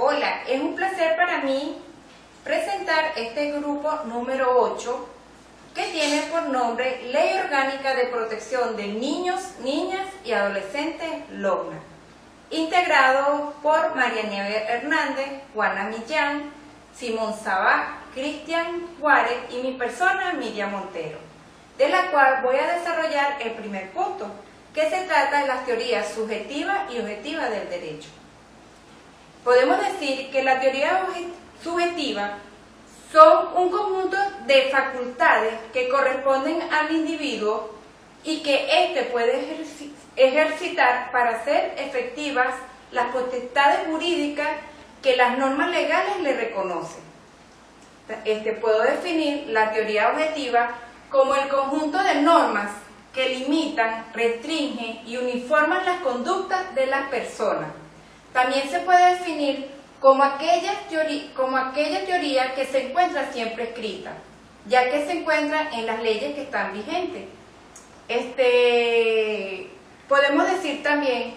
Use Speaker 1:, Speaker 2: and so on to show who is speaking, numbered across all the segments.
Speaker 1: Hola, es un placer para mí presentar este grupo número 8 que tiene por nombre Ley Orgánica de Protección de Niños, Niñas y Adolescentes LOGNA, integrado por María Nieves Hernández, Juana Millán, Simón Sabá, Cristian Juárez y mi persona Miriam Montero, de la cual voy a desarrollar el primer punto, que se trata de las teorías subjetiva y objetiva del derecho. Podemos decir que la teoría subjetiva son un conjunto de facultades que corresponden al individuo y que éste puede ejercitar para hacer efectivas las potestades jurídicas que las normas legales le reconocen. Puedo definir la teoría objetiva como el conjunto de normas que limitan, restringen y uniforman las conductas de las personas. También se puede definir como aquella teoría que se encuentra siempre escrita, ya que se encuentra en las leyes que están vigentes. Podemos decir también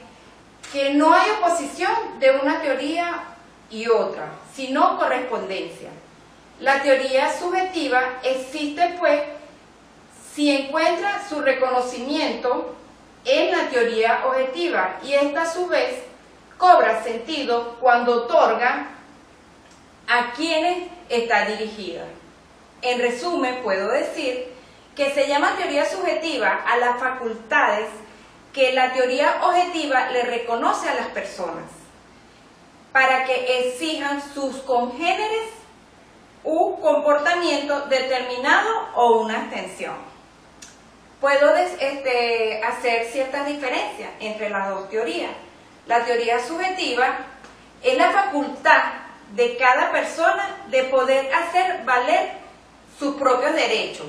Speaker 1: que no hay oposición de una teoría y otra, sino correspondencia. La teoría subjetiva existe, pues, si encuentra su reconocimiento en la teoría objetiva, y esta a su vez cobra sentido cuando otorga a quienes está dirigida. En resumen, puedo decir que se llama teoría subjetiva a las facultades que la teoría objetiva le reconoce a las personas para que exijan sus congéneres un comportamiento determinado o una abstención. Puedo hacer ciertas diferencias entre las dos teorías. La teoría subjetiva es la facultad de cada persona de poder hacer valer sus propios derechos.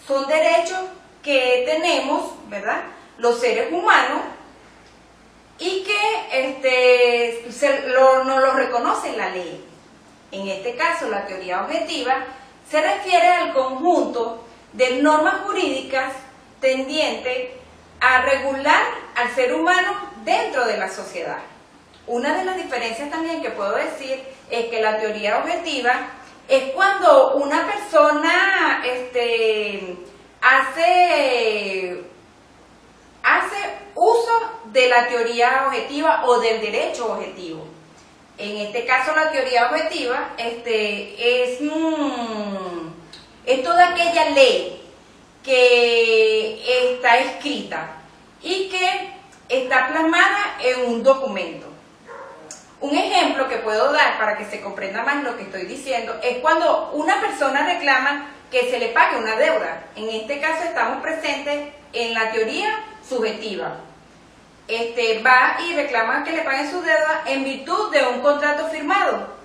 Speaker 1: Son derechos que tenemos, ¿verdad?, los seres humanos, y que nos lo reconoce la ley. En este caso, la teoría objetiva se refiere al conjunto de normas jurídicas tendientes a regular al ser humano dentro de la sociedad. Una de las diferencias también que puedo decir es que la teoría objetiva es cuando una persona hace uso de la teoría objetiva o del derecho objetivo. En este caso, la teoría objetiva es toda aquella ley que está escrita y que está plasmada en un documento. Un ejemplo que puedo dar para que se comprenda más lo que estoy diciendo es cuando una persona reclama que se le pague una deuda. En este caso estamos presentes en la teoría subjetiva. Va y reclama que le paguen su deuda en virtud de un contrato firmado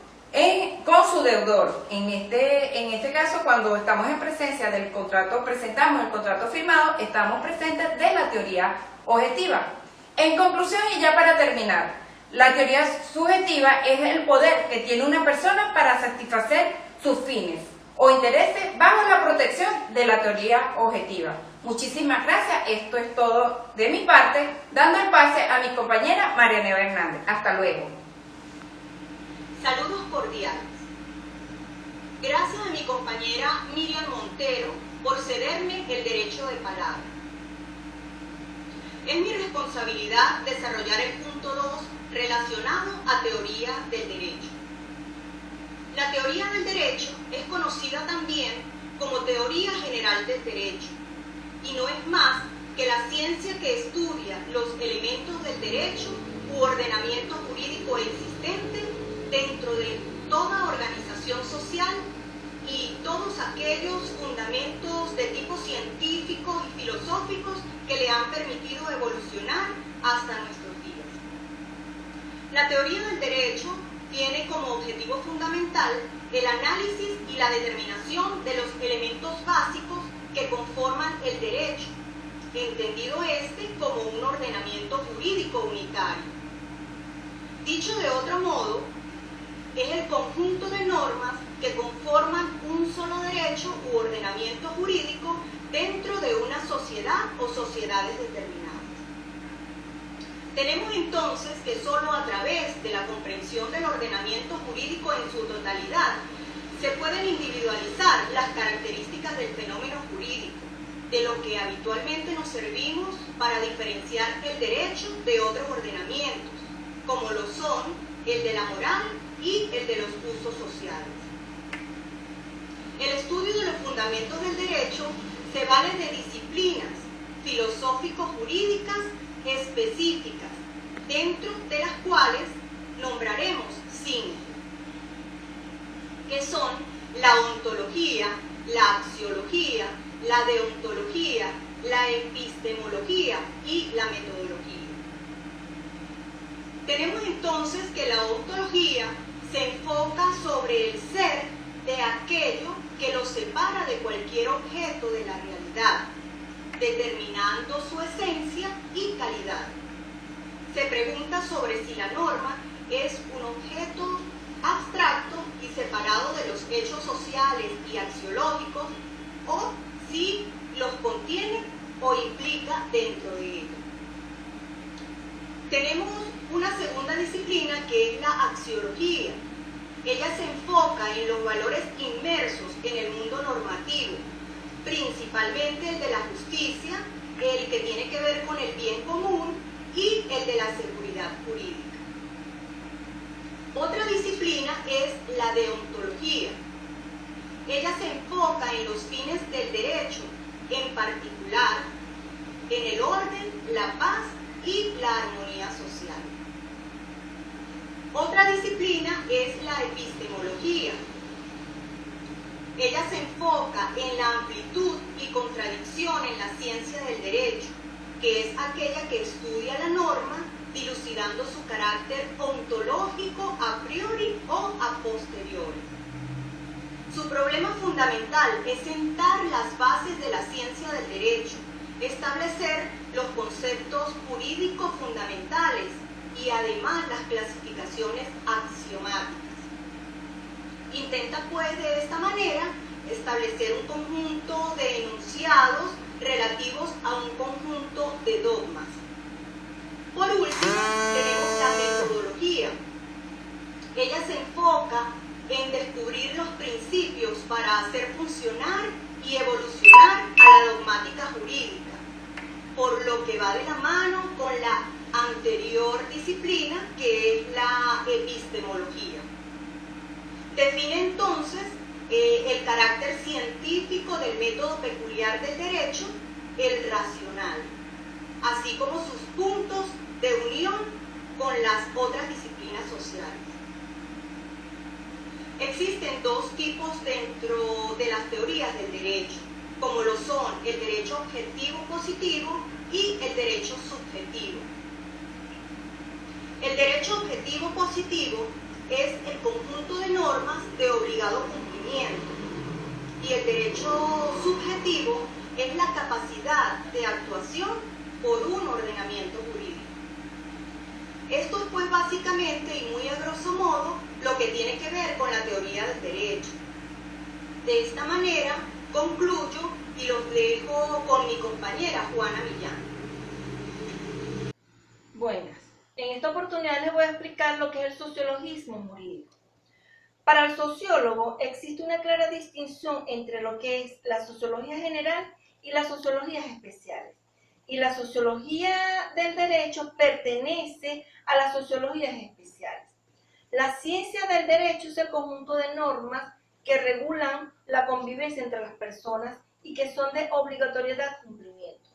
Speaker 1: con su deudor. En este caso, cuando estamos en presencia del contrato, presentamos el contrato firmado, estamos presentes de la teoría objetiva. En conclusión, y ya para terminar, la teoría subjetiva es el poder que tiene una persona para satisfacer sus fines o intereses bajo la protección de la teoría objetiva. Muchísimas gracias, esto es todo de mi parte, dando el pase a mi compañera María Nieves Hernández. Hasta luego.
Speaker 2: Saludos cordiales. Gracias a mi compañera Miriam Montero por cederme el derecho de palabra. Es mi responsabilidad desarrollar el punto 2 relacionado a teoría del derecho. La teoría del derecho es conocida también como teoría general del derecho y no es más que la ciencia que estudia los elementos del derecho u ordenamiento jurídico existente dentro de toda organización social y todos aquellos fundamentos de tipo científico y filosóficos que le han permitido evolucionar hasta nuestros días. La teoría del derecho tiene como objetivo fundamental el análisis y la determinación de los elementos básicos que conforman el derecho, entendido como un ordenamiento jurídico unitario. Dicho de otro modo, es el conjunto de normas que conforman un solo derecho u ordenamiento jurídico dentro de una sociedad o sociedades determinadas. Tenemos entonces que solo a través de la comprensión del ordenamiento jurídico en su totalidad se pueden individualizar las características del fenómeno jurídico, de lo que habitualmente nos servimos para diferenciar el derecho de otros ordenamientos, como lo son el de la moral y el de los usos sociales. El estudio de los fundamentos del derecho se vale de disciplinas filosófico-jurídicas específicas, dentro de las cuales nombraremos 5, que son la ontología, la axiología, la deontología, la epistemología y la metodología. Tenemos entonces que la ontología se enfoca sobre el ser de aquello que lo separa de cualquier objeto de la realidad, determinando su esencia y calidad. Se pregunta sobre si la norma es un objeto abstracto y separado de los hechos sociales y axiológicos, o si los contiene o implica dentro de ellos. Tenemos una segunda disciplina que es la axiología. Ella se enfoca en los valores inmersos en el mundo normativo, principalmente el de la justicia, el que tiene que ver con el bien común y el de la seguridad jurídica. Otra disciplina es la deontología. Ella se enfoca en los fines del derecho, en particular en el orden, la paz y la armonía social. Otra disciplina es la epistemología. Ella se enfoca en la amplitud y contradicción en la ciencia del derecho, que es aquella que estudia la norma, dilucidando su carácter ontológico a priori o a posteriori. Su problema fundamental es sentar las bases de la ciencia del derecho, establecer los conceptos jurídicos fundamentales y además las clasificaciones axiomáticas. Intenta pues de esta manera establecer un conjunto de enunciados relativos a un conjunto de dogmas. Por último, tenemos la metodología. Ella se enfoca en descubrir los principios para hacer funcionar y evolucionar a la dogmática jurídica, por lo que va de la mano con la anterior disciplina, que es la epistemología. Define entonces el carácter científico del método peculiar del derecho, el racional, así como sus puntos de unión con las otras disciplinas sociales. Existen dos tipos dentro de las teorías del derecho, como lo son el derecho objetivo positivo y el derecho subjetivo. El derecho objetivo positivo es el conjunto de normas de obligado cumplimiento y el derecho subjetivo es la capacidad de actuación por un ordenamiento jurídico. Esto es pues básicamente y muy a grosso modo lo que tiene que ver con la teoría del derecho. De esta manera concluyo y los dejo con mi compañera Juana Millán.
Speaker 3: Buenas. En esta oportunidad les voy a explicar lo que es el sociologismo jurídico. Para el sociólogo existe una clara distinción entre lo que es la sociología general y las sociologías especiales. Y la sociología del derecho pertenece a las sociologías especiales. La ciencia del derecho es el conjunto de normas que regulan la convivencia entre las personas y que son de obligatoriedad cumplimiento,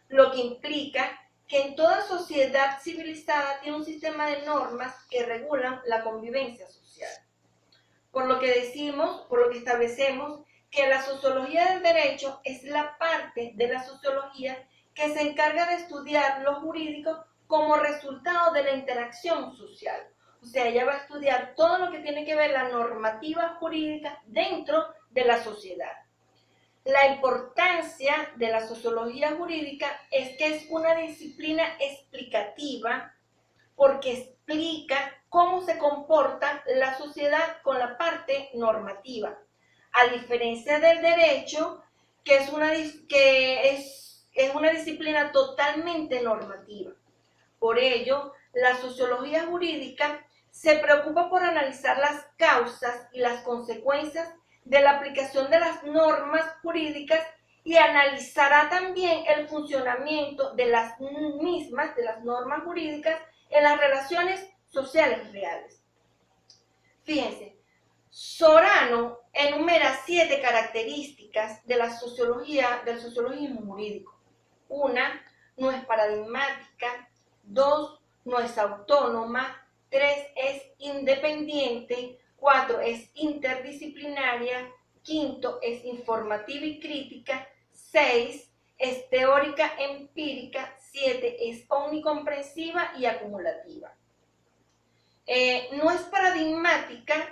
Speaker 3: lo que implica que en toda sociedad civilizada tiene un sistema de normas que regulan la convivencia social. Por lo que establecemos que la sociología del derecho es la parte de la sociología que se encarga de estudiar lo jurídico como resultado de la interacción social. O sea, ella va a estudiar todo lo que tiene que ver la normativa jurídica dentro de la sociedad. La importancia de la sociología jurídica es que es una disciplina explicativa porque explica cómo se comporta la sociedad con la parte normativa, a diferencia del derecho, que es una disciplina totalmente normativa. Por ello, la sociología jurídica se preocupa por analizar las causas y las consecuencias de la aplicación de las normas jurídicas y analizará también el funcionamiento de las mismas, de las normas jurídicas, en las relaciones sociales reales. Fíjense, Sorano enumera 7 características de la sociología, del sociologismo jurídico. 1, no es paradigmática. 2, no es autónoma. 3, es independiente. 4, es interdisciplinaria. 5, es informativa y crítica. 6, es teórica empírica. 7, es omnicomprensiva y acumulativa. No es paradigmática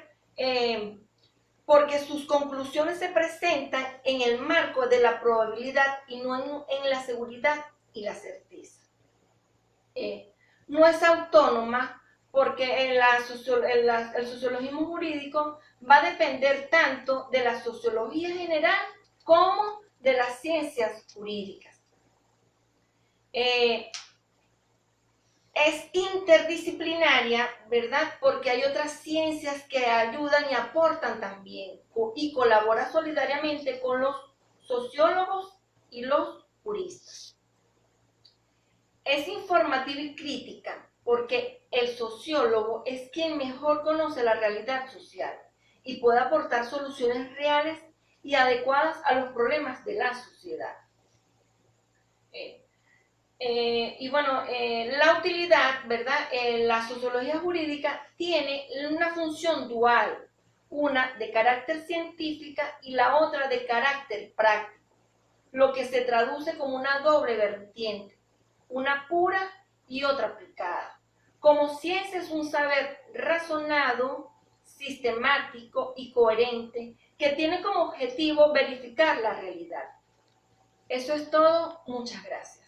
Speaker 3: porque sus conclusiones se presentan en el marco de la probabilidad y no en la seguridad y la certeza. No es autónoma porque el sociologismo jurídico va a depender tanto de la sociología general como de las ciencias jurídicas. Es interdisciplinaria, ¿verdad? Porque hay otras ciencias que ayudan y aportan también y colabora solidariamente con los sociólogos y los juristas. Es informativa y crítica porque el sociólogo es quien mejor conoce la realidad social y puede aportar soluciones reales y adecuadas a los problemas de la sociedad. La utilidad, ¿verdad? La sociología jurídica tiene una función dual, una de carácter científica y la otra de carácter práctico, lo que se traduce como una doble vertiente, una pura y otra aplicada. Como ciencia es un saber razonado, sistemático y coherente que tiene como objetivo verificar la realidad. Eso es todo. Muchas gracias.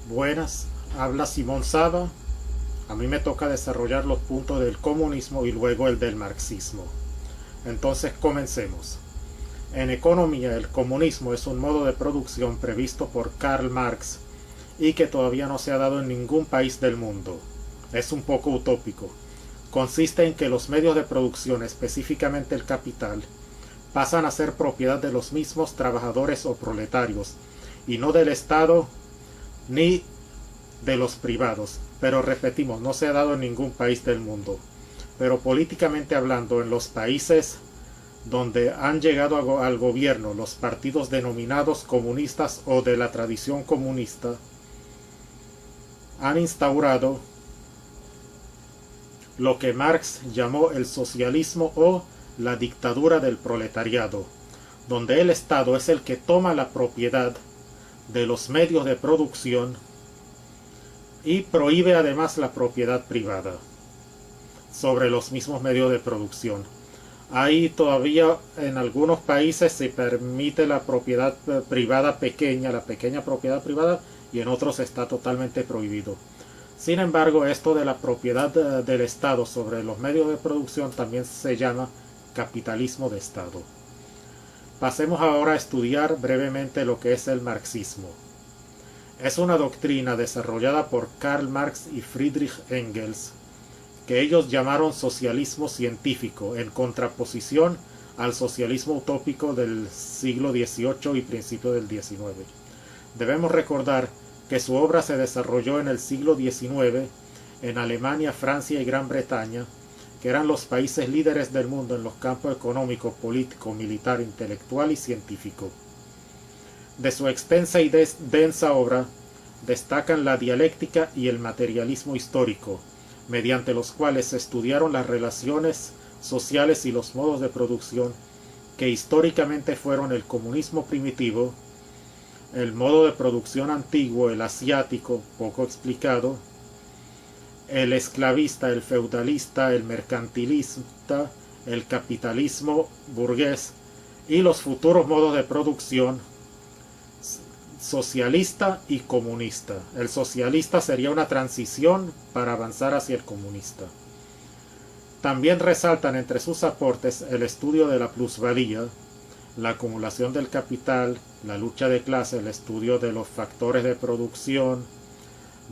Speaker 4: Buenas, habla Simón Saba. A mí me toca desarrollar los puntos del comunismo y luego el del marxismo. Entonces comencemos. En economía, el comunismo es un modo de producción previsto por Karl Marx y que todavía no se ha dado en ningún país del mundo. Es un poco utópico. Consiste en que los medios de producción, específicamente el capital, pasan a ser propiedad de los mismos trabajadores o proletarios y no del Estado ni de los privados. Pero repetimos, no se ha dado en ningún país del mundo. Pero políticamente hablando, en los países donde han llegado al gobierno los partidos denominados comunistas o de la tradición comunista, han instaurado lo que Marx llamó el socialismo o la dictadura del proletariado, donde el Estado es el que toma la propiedad de los medios de producción y prohíbe además la propiedad privada sobre los mismos medios de producción. Ahí todavía en algunos países se permite la propiedad privada pequeña, la pequeña propiedad privada, y en otros está totalmente prohibido. Sin embargo, esto de la propiedad del Estado sobre los medios de producción también se llama capitalismo de Estado. Pasemos ahora a estudiar brevemente lo que es el marxismo. Es una doctrina desarrollada por Karl Marx y Friedrich Engels, que ellos llamaron socialismo científico, en contraposición al socialismo utópico del siglo XVIII y principio del XIX. Debemos recordar que su obra se desarrolló en el siglo XIX en Alemania, Francia y Gran Bretaña, que eran los países líderes del mundo en los campos económico, político, militar, intelectual y científico. De su extensa y densa obra destacan la dialéctica y el materialismo histórico, mediante los cuales se estudiaron las relaciones sociales y los modos de producción que históricamente fueron el comunismo primitivo, el modo de producción antiguo, el asiático, poco explicado, el esclavista, el feudalista, el mercantilista, el capitalismo burgués y los futuros modos de producción socialista y comunista. El socialista sería una transición para avanzar hacia el comunista. También resaltan entre sus aportes el estudio de la plusvalía, la acumulación del capital, la lucha de clase, el estudio de los factores de producción,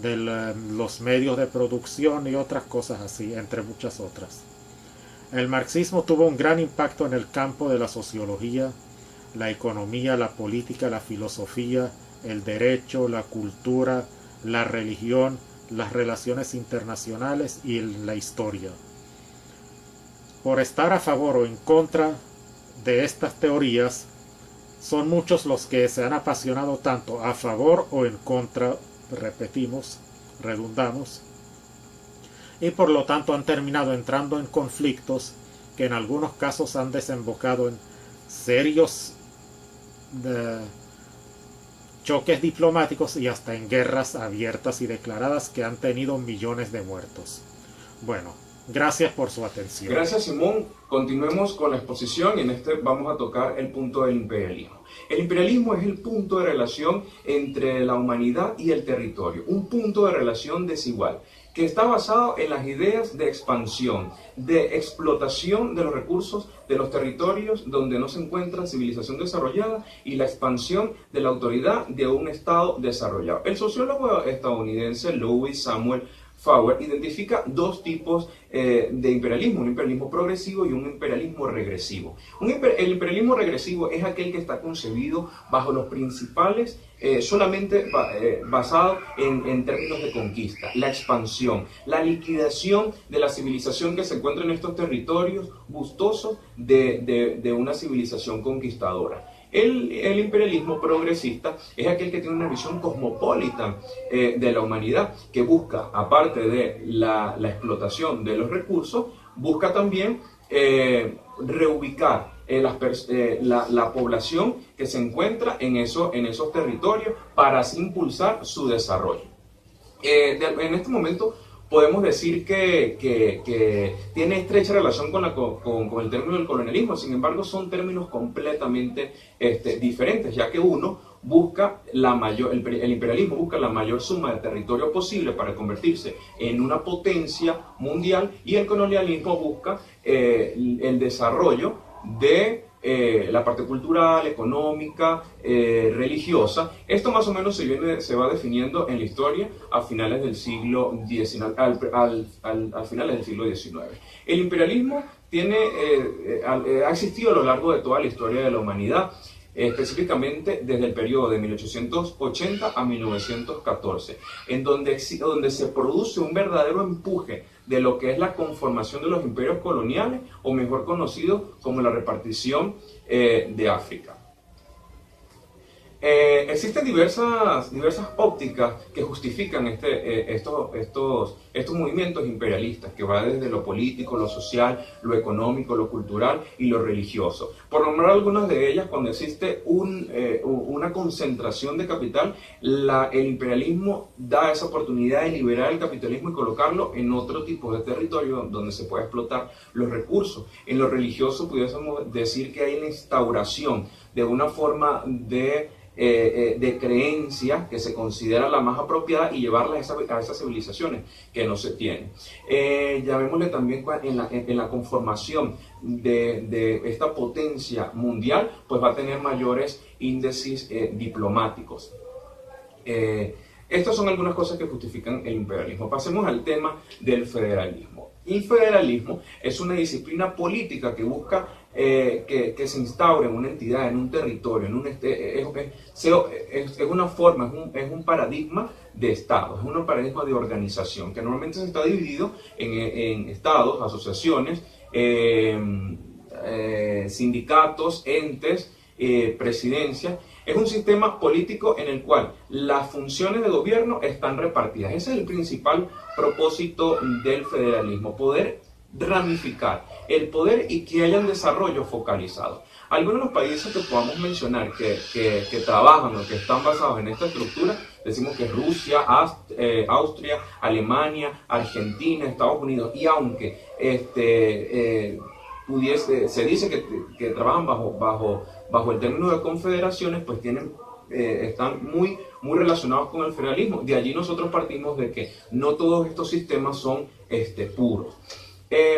Speaker 4: de los medios de producción y otras cosas así, entre muchas otras. El marxismo tuvo un gran impacto en el campo de la sociología, la economía, la política, la filosofía, el derecho, la cultura, la religión, las relaciones internacionales y la historia. Por estar a favor o en contra de estas teorías, son muchos los que se han apasionado tanto a favor o en contra, repetimos, redundamos, y por lo tanto han terminado entrando en conflictos que en algunos casos han desembocado en serios choques diplomáticos y hasta en guerras abiertas y declaradas que han tenido millones de muertos. Bueno, gracias por su atención.
Speaker 5: Gracias, Simón. Continuemos con la exposición y en este vamos a tocar el punto del imperialismo. El imperialismo es el punto de relación entre la humanidad y el territorio, un punto de relación desigual que está basado en las ideas de expansión, de explotación de los recursos de los territorios donde no se encuentra civilización desarrollada y la expansión de la autoridad de un Estado desarrollado. El sociólogo estadounidense Louis Samuel Fauer identifica dos tipos de imperialismo, un imperialismo progresivo y un imperialismo regresivo. El imperialismo regresivo es aquel que está concebido bajo los principales, solamente basado en términos de conquista, la expansión, la liquidación de la civilización que se encuentra en estos territorios gustosos de una civilización conquistadora. El imperialismo progresista es aquel que tiene una visión cosmopolita de la humanidad, que busca, aparte de la explotación de los recursos, busca también reubicar la población que se encuentra en esos territorios para así impulsar su desarrollo. En este momento podemos decir que tiene estrecha relación con el término del colonialismo. Sin embargo, son términos completamente diferentes, ya que uno busca el imperialismo busca la mayor suma de territorio posible para convertirse en una potencia mundial, y el colonialismo busca el desarrollo de la parte cultural, económica, religiosa. Esto más o menos se va definiendo en la historia a finales del siglo XIX, al finales del siglo XIX. El imperialismo ha existido a lo largo de toda la historia de la humanidad, específicamente desde el periodo de 1880 a 1914, en donde se produce un verdadero empuje de lo que es la conformación de los imperios coloniales, o mejor conocido como la repartición de África. Existen diversas ópticas que justifican estos movimientos imperialistas, que va desde lo político, lo social, lo económico, lo cultural y lo religioso. Por nombrar algunas de ellas, cuando existe una concentración de capital, el imperialismo da esa oportunidad de liberar el capitalismo y colocarlo en otro tipo de territorio donde se puede explotar los recursos. En lo religioso pudiésemos decir que hay la instauración de una forma de creencia que se considera la más apropiada y llevarla a esas civilizaciones que no se tienen. Llamémosle también en la conformación de esta potencia mundial, pues va a tener mayores índices diplomáticos. Estas son algunas cosas que justifican el imperialismo. Pasemos al tema del federalismo. El federalismo es una disciplina política que busca que se instaure en una entidad, en un territorio, es una forma, es un paradigma de Estado, es un paradigma de organización que normalmente se está dividido en estados, asociaciones, sindicatos, entes, presidencias. Es un sistema político en el cual las funciones de gobierno están repartidas. Ese es el principal propósito del federalismo, poder ramificar el poder y que hayan desarrollo focalizado. Algunos de los países que podamos mencionar que trabajan o que están basados en esta estructura, decimos que es Rusia, Austria, Alemania, Argentina, Estados Unidos, y aunque se dice que trabajan bajo el término de confederaciones, pues están muy relacionados con el federalismo. De allí nosotros partimos de que no todos estos sistemas son puros.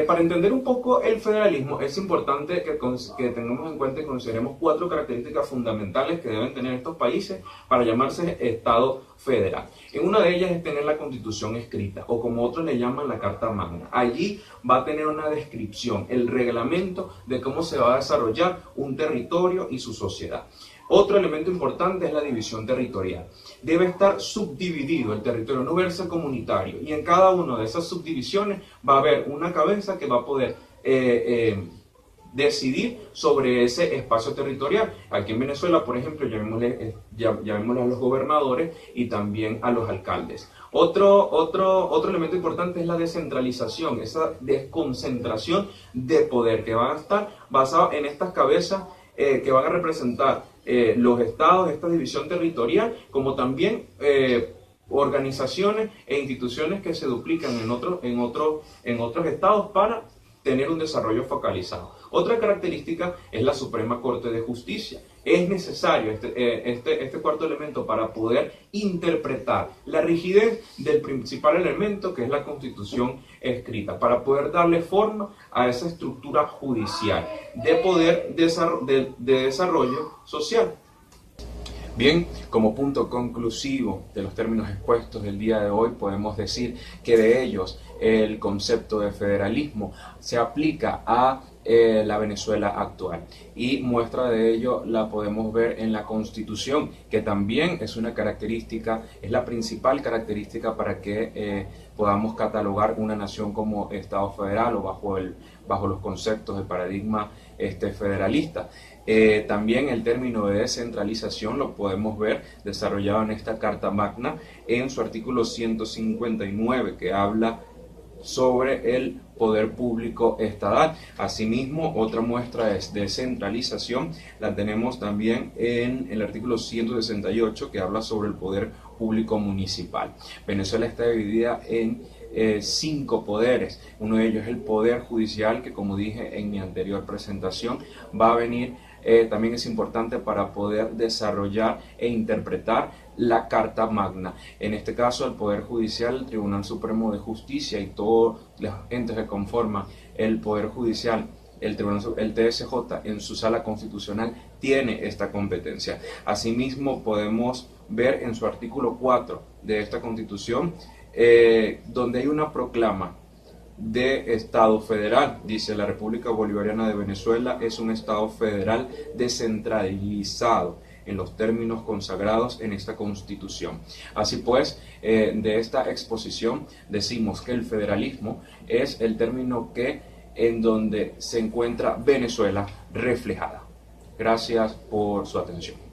Speaker 5: Para entender un poco el federalismo es importante que tengamos en cuenta y consideremos 4 características fundamentales que deben tener estos países para llamarse Estado federal. En una de ellas es tener la Constitución escrita, o como otros le llaman la Carta Magna. Allí va a tener una descripción, el reglamento de cómo se va a desarrollar un territorio y su sociedad. Otro elemento importante es la división territorial. Debe estar subdividido el territorio, no verse comunitario. Y en cada una de esas subdivisiones va a haber una cabeza que va a poder decidir sobre ese espacio territorial. Aquí en Venezuela, por ejemplo, llamémosle a los gobernadores y también a los alcaldes. Otro elemento importante es la descentralización, esa desconcentración de poder que va a estar basada en estas cabezas que van a representar los estados, esta división territorial, como también organizaciones e instituciones que se duplican en otros estados para tener un desarrollo focalizado. Otra característica es la Suprema Corte de Justicia. Es necesario este cuarto elemento para poder interpretar la rigidez del principal elemento, que es la Constitución escrita, para poder darle forma a esa estructura judicial de poder de desarrollo social. Bien, como punto conclusivo de los términos expuestos del día de hoy, podemos decir que de ellos el concepto de federalismo se aplica a la Venezuela actual, y muestra de ello la podemos ver en la Constitución, que también es una característica, es la principal característica para que podamos catalogar una nación como Estado federal o bajo los conceptos del paradigma federalista. También el término de descentralización lo podemos ver desarrollado en esta Carta Magna en su artículo 159, que habla sobre el poder público estatal. Asimismo, otra muestra de descentralización la tenemos también en el artículo 168, que habla sobre el poder público municipal. Venezuela está dividida en 5 poderes. Uno de ellos es el poder judicial, que, como dije en mi anterior presentación, va a venir también es importante para poder desarrollar e interpretar la Carta Magna. En este caso, el Poder Judicial, el Tribunal Supremo de Justicia y todos los entes que conforman el Poder Judicial, el TSJ en su sala constitucional tiene esta competencia. Asimismo, podemos ver en su artículo 4 de esta Constitución, donde hay una proclama de Estado federal. Dice: la República Bolivariana de Venezuela es un Estado federal descentralizado en los términos consagrados en esta Constitución. Así pues, de esta exposición decimos que el federalismo es el término en donde se encuentra Venezuela reflejada. Gracias por su atención.